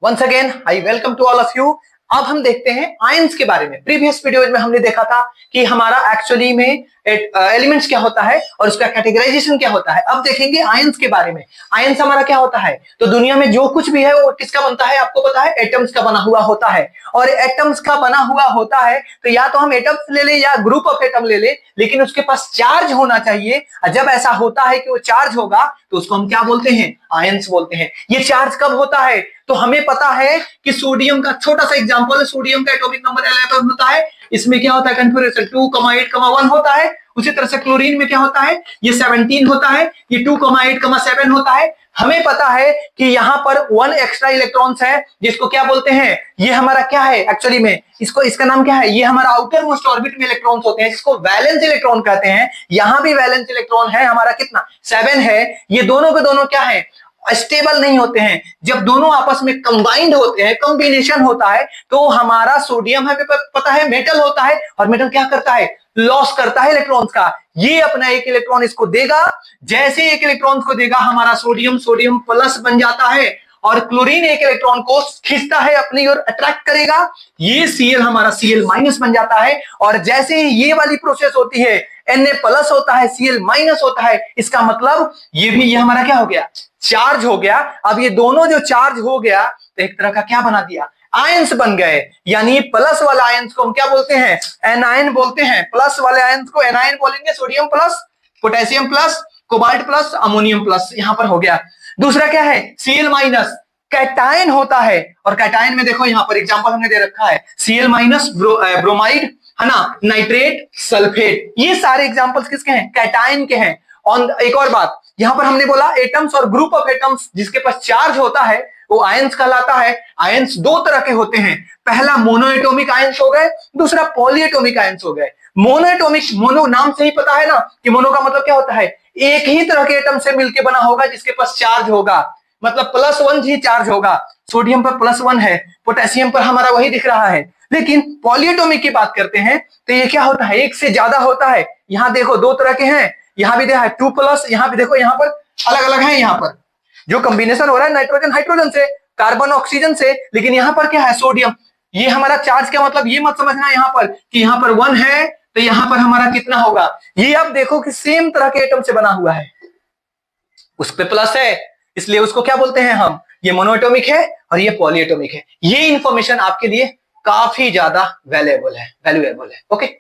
Once again I welcome to all of you. अब हम देखते हैं आयंस के बारे में। प्रीवियस वीडियो में हमने देखा था कि हमारा एक्चुअली में एलिमेंट्स क्या होता है और उसका कैटेगराइजेशन क्या होता है। अब देखेंगे आयंस के बारे में। आयंस हमारा क्या होता है, तो दुनिया में जो कुछ भी है वो किसका बनता है, आपको पता है, एटम्स का बना हुआ होता है। और एटम्स का बना हुआ होता है तो या तो हम एटम्स ले ले या ग्रुप ऑफ एटम ले ले, लेकिन उसके पास चार्ज होना चाहिए। जब ऐसा होता है कि वो चार्ज होगा तो उसको हम क्या बोलते हैं, आयंस बोलते हैं। ये चार्ज कब होता है, तो हमें पता है कि सोडियम का छोटा सा एग्जांपल है, सोडियम का एटॉमिक नंबर 11 होता है। इसमें क्या होता है, कन्फिगरेशन 2,8,1 होता है। उसी तरह से क्लोरीन में क्या होता है, ये 17 होता है, ये 2,8,7 होता है। हमें पता है कि यहां पर 1 एक्स्ट्रा इलेक्ट्रॉन्स है, जिसको क्या बोलते हैं, ये हमारा क्या है एक्चुअली में, इसका नाम क्या है, ये हमारा आउटर मोस्ट ऑर्बिट में इलेक्ट्रॉन्स होते हैं, जिसको वैलेंस इलेक्ट्रॉन कहते हैं। यहां भी वैलेंस इलेक्ट्रॉन है हमारा कितना, 7 है। ये दोनों के दोनों क्या है, स्टेबल नहीं होते हैं। जब दोनों आपस में कंबाइंड होते हैं, कॉम्बिनेशन होता है, तो हमारा सोडियम है, पता है, मेटल होता है। और मेटल क्या करता है, लॉस करता है इलेक्ट्रॉन्स का। ये अपना एक इलेक्ट्रॉन इसको देगा, जैसे एक इलेक्ट्रॉन को देगा हमारा सोडियम प्लस बन जाता है, और क्लोरीन एक इलेक्ट्रॉन को खींचता है अपनी ओर, अट्रैक्ट करेगा, ये Cl हमारा Cl माइनस बन जाता है। और जैसे ही ये वाली प्रोसेस होती है, Na प्लस होता है, Cl माइनस होता है, इसका मतलब ये हमारा क्या हो गया, चार्ज हो गया। अब ये दोनों जो चार्ज हो गया तो एक तरह का क्या बना दिया, आयंस बन गए। यानी प्लस वाला आयंस को हम क्या बोलते हैं, एनायन बोलते हैं। प्लस वाले आयंस को एनायन बोलेंगे, sodium plus, potassium plus, cobalt plus, ammonium plus, यहां पर हो गया। दूसरा क्या है, Cl माइनस, कैटायन होता है। और कैटायन में देखो यहां पर एग्जांपल हमने दे रखा है, Cl माइनस ब्रोमाइड, है ना, नाइट्रेट, सल्फेट, ये सारे एग्जांपल्स किसके हैं, कैटायन के हैं। और एक और बात, यहां पर हमने बोला एटम्स और ग्रुप ऑफ एटम्स जिसके पास चार्ज होता है वो आयंस कहलाता है। आयंस दो तरह के होते हैं, पहला मोनोएटॉमिक आयंस हो गए, दूसरा पॉलीएटॉमिक आयंस हो गए। मोनोएटॉमिक, मोनो नाम से ही पता है ना कि मोनो का मतलब क्या होता है, एक ही तरह के एटम से मिलकर बना होगा जिसके पास चार्ज होगा, मतलब +1 ही चार्ज होगा। सोडियम पर +1 है, पोटेशियम पर हमारा वही दिख रहा है। लेकिन पॉलीएटॉमिक की बात करते हैं तो ये क्या होता है, एक से ज्यादा होता है। यहां देखो दो तरह के हैं, यहां भी देखा है 2+, यहां भी देखो, यहां पर अलग अलग है। यहां पर जो कॉम्बिनेशन हो रहा है नाइट्रोजन हाइड्रोजन से, कार्बन ऑक्सीजन से, लेकिन यहां पर क्या है, सोडियम। ये हमारा चार्ज का मतलब ये मत समझना यहां पर कि यहां पर 1 है तो यहां पर हमारा कितना होगा। ये अब देखो कि सेम तरह के एटम से बना हुआ है, उस पे प्लस है, इसलिए उसको क्या बोलते हैं हम, ये मोनोएटॉमिक है और ये पॉलीएटॉमिक है। ये इंफॉर्मेशन आपके लिए काफी ज्यादा वैल्यूएबल है। ओके।